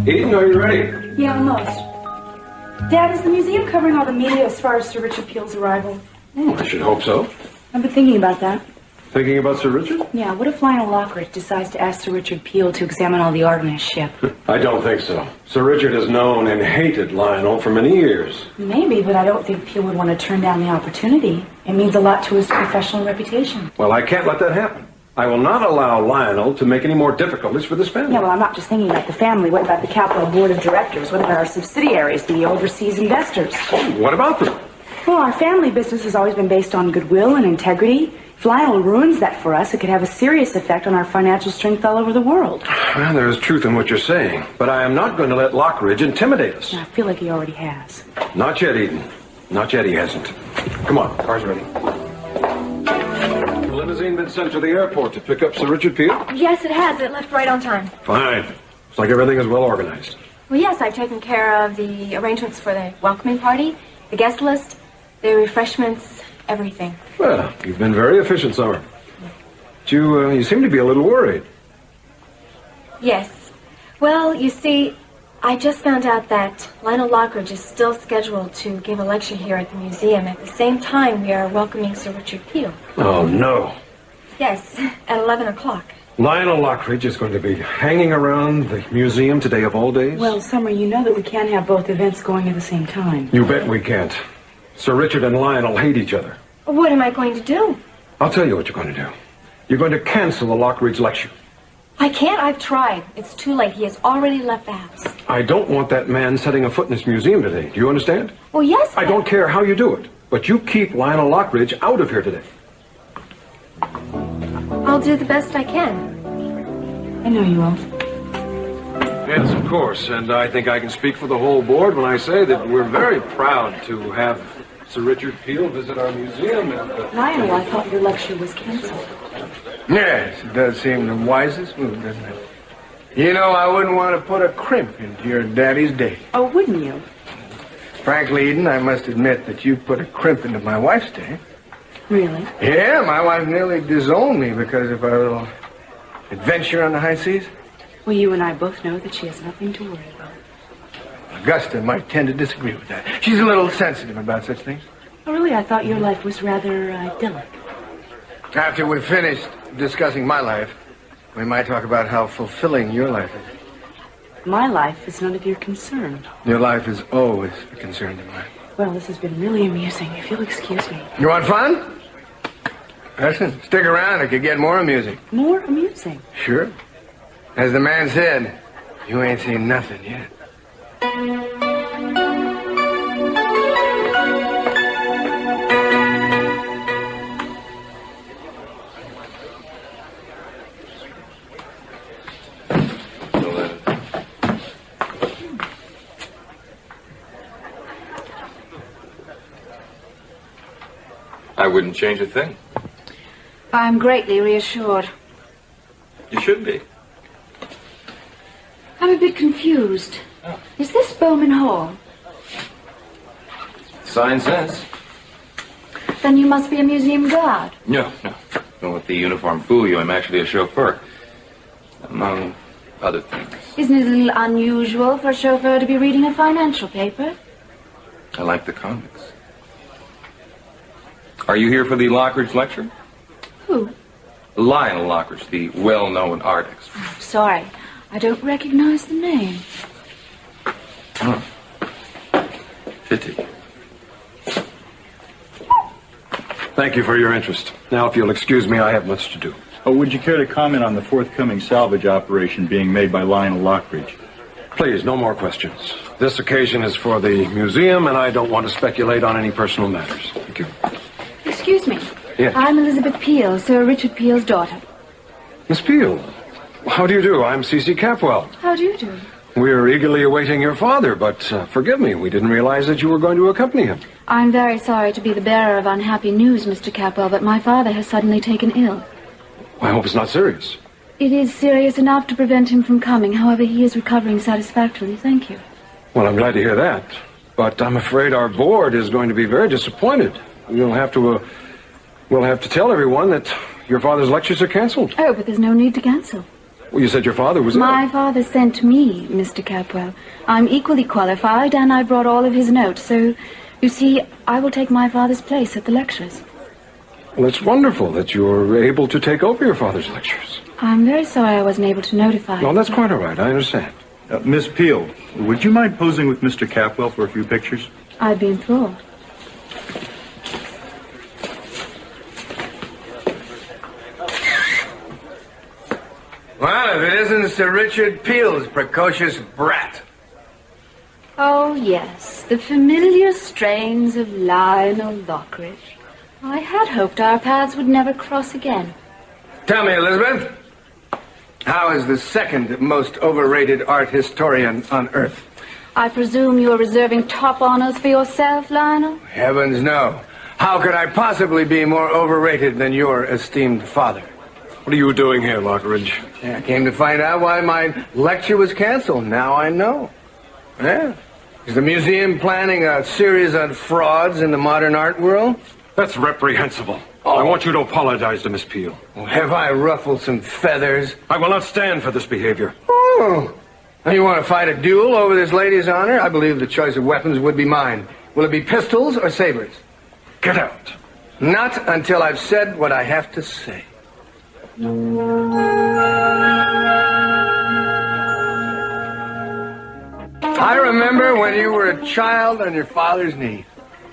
Eden, are you ready? Yeah, almost. Dad, is the museum covering all the media as far as Sir Richard Peel's arrival? Oh, I should hope so. I've been thinking about that. Thinking about Sir Richard? Yeah, what if Lionel Lockridge decides to ask Sir Richard Peel to examine all the art on his ship? I don't think so. Sir Richard has known and hated Lionel for many years. Maybe, but I don't think Peel would want to turn down the opportunity. It means a lot to his professional reputation. Well, I can't let that happen. I will not allow Lionel to make any more difficulties for this family. Yeah, well, I'm not just thinking about the family. What about the Capitol Board of Directors? What about our subsidiaries, the overseas investors? What about them? Well, our family business has always been based on goodwill and integrity. If Lionel ruins that for us, it could have a serious effect on our financial strength all over the world. Well, there is truth in what you're saying, but I am not going to let Lockridge intimidate us. I feel like he already has. Not yet, Eden. Not yet, he hasn't. Come on, car's ready. The limousine been sent to the airport to pick up Sir Richard Peel? Yes, it has. It left right on time. Fine. It's like everything is well organized. Well, yes, I've taken care of the arrangements for the welcoming party, the guest list, the refreshments, everything. Well, you've been very efficient, Summer. But you seem to be a little worried. Yes. Well, you see, I just found out that Lionel Lockridge is still scheduled to give a lecture here at the museum. At the same time, we are welcoming Sir Richard Peel. Oh, no. Yes, at 11 o'clock. Lionel Lockridge is going to be hanging around the museum today of all days? Well, Summer, you know that we can't have both events going at the same time. You bet we can't. Sir Richard and Lionel hate each other. What am I going to do? I'll tell you what you're going to do. You're going to cancel the Lockridge lecture. I can't. I've tried. It's too late. He has already left the house. I don't want that man setting a foot in this museum today. Do you understand? Well, yes. I don't care how you do it, but you keep Lionel Lockridge out of here today. I'll do the best I can. I know you will. Yes, of course, and I think I can speak for the whole board when I say that we're very proud to have Sir Richard Peel visit our museum. Lionel, I thought your lecture was canceled. Yes, it does seem the wisest move, doesn't it? You know, I wouldn't want to put a crimp into your daddy's day. Oh, wouldn't you? Frankly, Eden, I must admit that you put a crimp into my wife's day. Really? Yeah, my wife nearly disowned me because of our little adventure on the high seas. Well, you and I both know that she has nothing to worry about. Augusta might tend to disagree with that. She's a little sensitive about such things. Oh, really? I thought your life was rather idyllic. After we've finished discussing my life, we might talk about how fulfilling your life is. My life is none of your concern. Your life is always a concern of mine. Well, this has been really amusing, if you'll excuse me. You want fun? Listen, stick around. It could get more amusing. More amusing? Sure. As the man said, you ain't seen nothing yet. I wouldn't change a thing. I'm greatly reassured. You should be. I'm a bit confused. Is this Bowman Hall? Sign says. Then you must be a museum guard. No. Don't let the uniform fool you. I'm actually a chauffeur. Among other things. Isn't it a little unusual for a chauffeur to be reading a financial paper? I like the comics. Are you here for the Lockridge lecture? Who? Lionel Lockridge, the well-known art expert. Oh, sorry. I don't recognize the name. Oh. Pity. Thank you for your interest. Now, if you'll excuse me, I have much to do. Oh, would you care to comment on the forthcoming salvage operation being made by Lionel Lockridge? Please, no more questions. This occasion is for the museum, and I don't want to speculate on any personal matters. Thank you. Excuse me. Yes. I'm Elizabeth Peel, Sir Richard Peel's daughter. Miss Peel, how do you do? I'm C.C. Capwell. How do you do? We're eagerly awaiting your father, but forgive me, we didn't realize that you were going to accompany him. I'm very sorry to be the bearer of unhappy news, Mr. Capwell, but my father has suddenly taken ill. I hope it's not serious. It is serious enough to prevent him from coming. However, he is recovering satisfactorily. Thank you. Well, I'm glad to hear that. But I'm afraid our board is going to be very disappointed. We'll have to tell everyone that your father's lectures are canceled. Oh, but there's no need to cancel. Well, you said your father was My ill. father sent me, Mr. Capwell. I'm equally qualified, and I brought all of his notes, so, you see, I will take my father's place at the lectures. Well, it's wonderful that you're able to take over your father's lectures. I'm very sorry I wasn't able to notify you. No, that's quite all right. I understand. Miss Peel, would you mind posing with Mr. Capwell for a few pictures? I'd be enthralled. Well, if it isn't Sir Richard Peel's precocious brat. Oh, yes, the familiar strains of Lionel Lockridge. I had hoped our paths would never cross again. Tell me, Elizabeth, how is the second most overrated art historian on Earth? I presume you're reserving top honors for yourself, Lionel? Heavens, no. How could I possibly be more overrated than your esteemed father? What are you doing here, Lockridge? I came to find out why my lecture was canceled. Now I know. Yeah. Is the museum planning a series on frauds in the modern art world? That's reprehensible. I want you to apologize to Miss Peel. Well, have I ruffled some feathers? I will not stand for this behavior. Oh. Now you want to fight a duel over this lady's honor? I believe the choice of weapons would be mine. Will it be pistols or sabers? Get out. Not until I've said what I have to say. I remember when you were a child on your father's knee.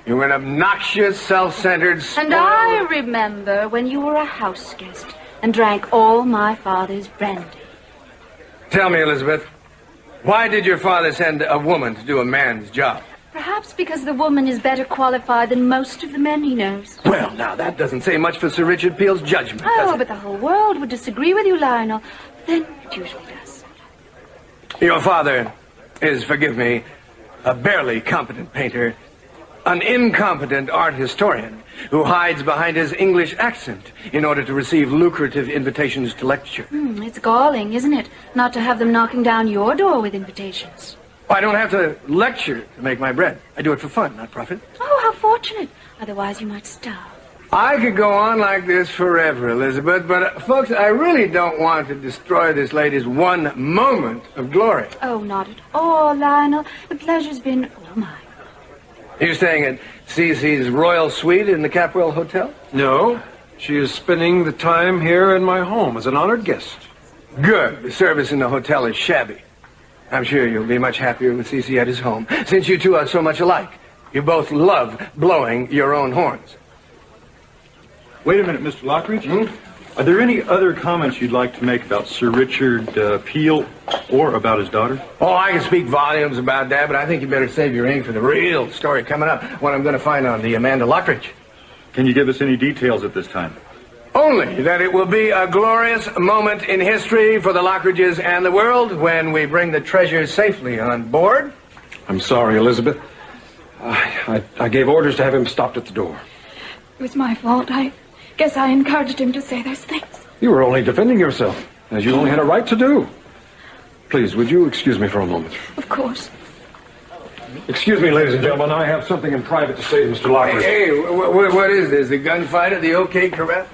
You were an obnoxious, self-centered, And I remember when you were a house guest and drank all my father's brandy. Tell me, Elizabeth, why did your father send a woman to do a man's job? Perhaps because the woman is better qualified than most of the men he knows. Well, now, that doesn't say much for Sir Richard Peel's judgment, Oh, does it? but the whole world would disagree with you, Lionel. Then it usually does. Your father is, forgive me, a barely competent painter, an incompetent art historian who hides behind his English accent in order to receive lucrative invitations to lecture. It's galling, isn't it, not to have them knocking down your door with invitations. I don't have to lecture to make my bread. I do it for fun, not profit. Oh, how fortunate. Otherwise you might starve. I could go on like this forever, Elizabeth, but folks, I really don't want to destroy this lady's one moment of glory. Oh, not at all, Lionel. The pleasure's been all mine. You're staying at Cece's Royal Suite in the Capwell Hotel? No, she is spending the time here in my home as an honored guest. Good. The service in the hotel is shabby. I'm sure you'll be much happier with Cece at his home, since you two are so much alike. You both love blowing your own horns. Wait a minute, Mr. Lockridge. Are there any other comments you'd like to make about Sir Richard Peel or about his daughter? Oh, I can speak volumes about that, but I think you better save your ink for the real story coming up, what I'm going to find on the Amanda Lockridge. Can you give us any details at this time? Only that it will be a glorious moment in history for the Lockridges and the world when we bring the treasure safely on board. I'm sorry, Elizabeth. I gave orders to have him stopped at the door. It was my fault. I guess I encouraged him to say those things. You were only defending yourself, as you only had a right to do. Please, would you excuse me for a moment? Of course. Excuse me, ladies and gentlemen. I have something in private to say to Mr. Lockridge. Hey, what is this? The gunfight at the OK Corral?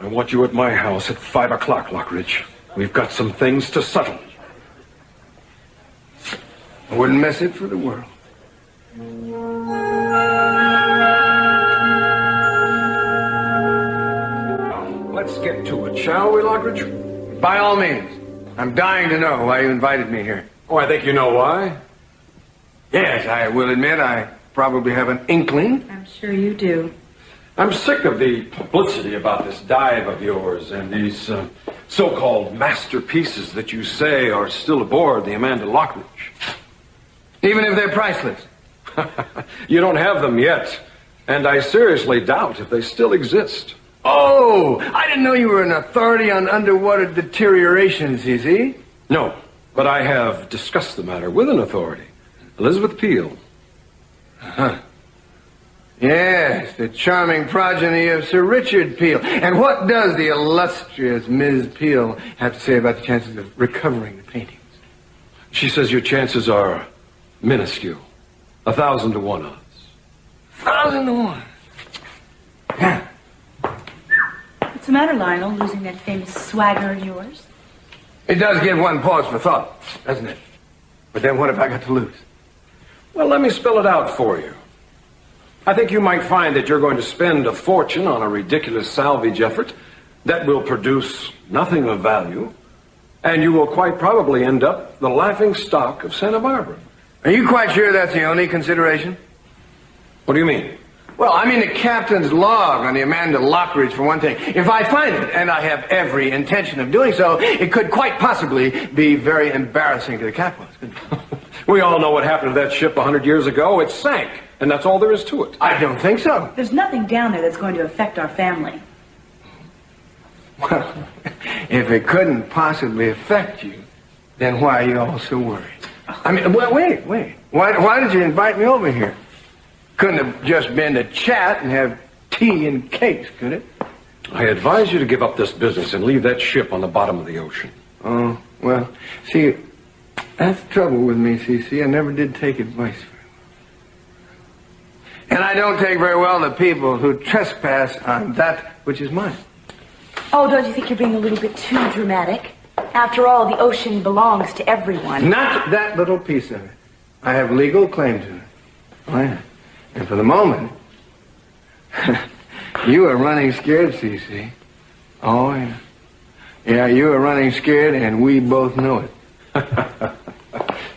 I want you at my house at 5 o'clock, Lockridge. We've got some things to settle. I wouldn't miss it for the world. Let's get to it, shall we, Lockridge? By all means. I'm dying to know why you invited me here. Oh, I think you know why. Yes, I will admit I probably have an inkling. I'm sure you do. I'm sick of the publicity about this dive of yours and these so-called masterpieces that you say are still aboard the Amanda Lockridge. Even if they're priceless. You don't have them yet, and I seriously doubt if they still exist. Oh, I didn't know you were an authority on underwater deterioration, Cece. No, but I have discussed the matter with an authority, Elizabeth Peel. Huh. Yes, the charming progeny of Sir Richard Peel. And what does the illustrious Ms. Peel have to say about the chances of recovering the paintings? She says your chances are minuscule. 1,000 to 1 odds. 1,000 to 1. Yeah. What's the matter, Lionel? Losing that famous swagger of yours? It does give one pause for thought, doesn't it? But then what have I got to lose? Well, let me spell it out for you. I think you might find that you're going to spend a fortune on a ridiculous salvage effort that will produce nothing of value, and you will quite probably end up the laughing stock of Santa Barbara. Are you quite sure that's the only consideration? What do you mean? Well, I mean the captain's log on the Amanda Lockridge, for one thing. If I find it, and I have every intention of doing so, it could quite possibly be very embarrassing to the Capwells. We all know what happened to that ship 100 years ago. It sank, and that's all there is to it. I don't think so. There's nothing down there that's going to affect our family. Well, if it couldn't possibly affect you, then why are you all so worried? I mean, well, wait. Why did you invite me over here? Couldn't have just been to chat and have tea and cakes, could it? I advise you to give up this business and leave that ship on the bottom of the ocean. Oh, well, see, that's the trouble with me, CC. I never did take advice very well. And I don't take very well the people who trespass on that which is mine. Oh, don't you think you're being a little bit too dramatic? After all, the ocean belongs to everyone. Not that little piece of it. I have legal claim to it. Oh, yeah. And for the moment, you are running scared, CC. Oh, yeah. Yeah, you are running scared, and we both know it.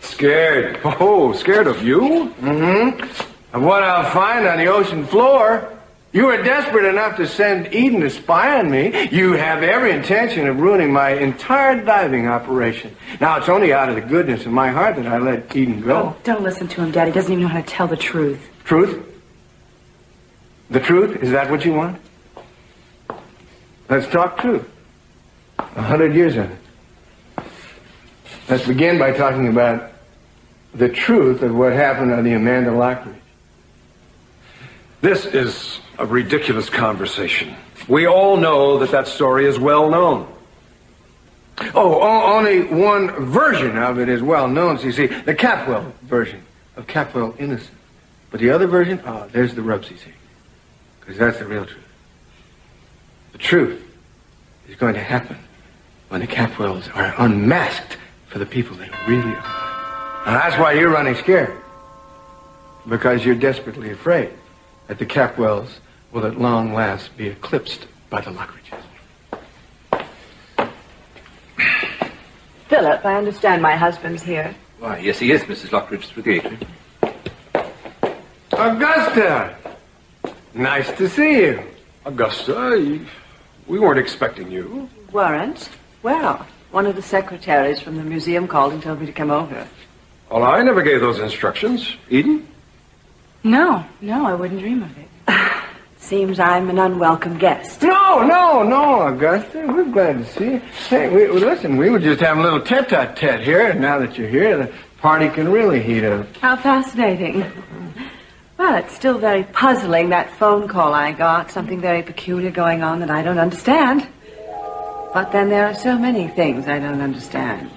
Scared? Oh, scared of you? Mm-hmm. Of what I'll find on the ocean floor. You are desperate enough to send Eden to spy on me. You have every intention of ruining my entire diving operation. Now, it's only out of the goodness of my heart that I let Eden go. Oh, don't listen to him, Daddy. He doesn't even know how to tell the truth. Truth? The truth? Is that what you want? Let's talk truth. 100 years of it. Let's begin by talking about the truth of what happened on the Amanda Lockridge. This is a ridiculous conversation. We all know that that story is well known. Oh, only one version of it is well known, so you see. The Capwell version of Capwell Innocent. But the other version, there's the rub, CC. Because that's the real truth. The truth is going to happen when the Capwells are unmasked for the people they really are. And that's why you're running scared. Because you're desperately afraid that the Capwells will at long last be eclipsed by the Lockridges. Philip, I understand my husband's here. Why, yes, he is, Mrs. Lockridge, through the gate. Augusta! Nice to see you. Augusta, we weren't expecting you. Weren't? Well, one of the secretaries from the museum called and told me to come over. Well, I never gave those instructions. Eden? No, I wouldn't dream of it. Seems I'm an unwelcome guest. No, Augusta. We're glad to see you. Hey, listen, we were just having a little tete-a-tete here, and now that you're here, the party can really heat up. How fascinating. Well, it's still very puzzling, that phone call I got. Something very peculiar going on that I don't understand. But then there are so many things I don't understand.